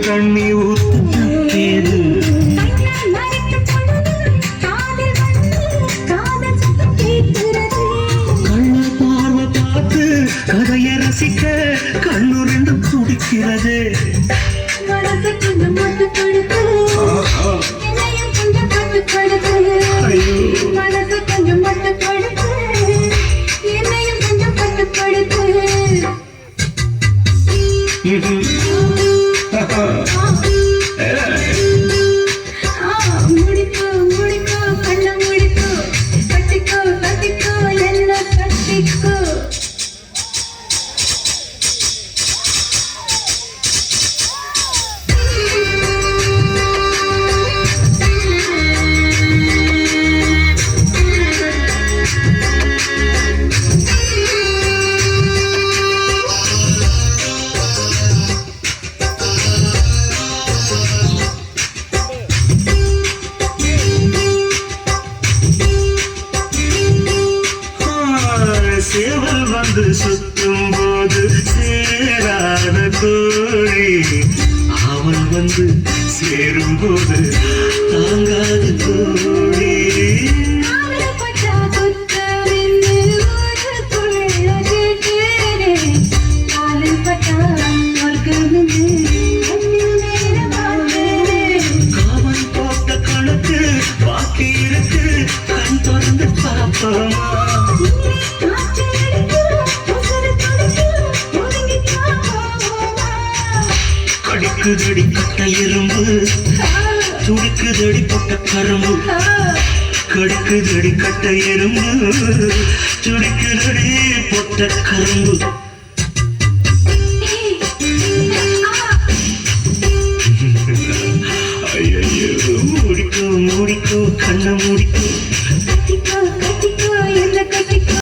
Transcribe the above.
தண்ணி ஊத்தேது கண்ணு பார்வை பார்த்து கதையை ரசிக்க கண்ணு ரெண்டு துடிக்கிறது முடிக்கோ முடிக்கோ கண்ண முடிக்கோ கட்டிக்கோ கட்டிக்கோ என்ன கட்டிக்கோ சேவல் வந்து சுத்தும் போது சேராத கோழி அவன் வந்து சேரும் போது தாங்காது கோழி காவல் போட்ட கணக்கு பாக்கி இருக்கு கண் திறந்து பார்ப்போமா கடிக்குதடி கட்ட எறும்பு துடிக்குதடி பொட்ட கரும்பு கடிக்குதடி கட்ட எறும்பு துடிக்குதடி பொட்ட கரும்பு ஐயோ முடிக்கோ முடிக்கோ கண்ண முடிக்கோ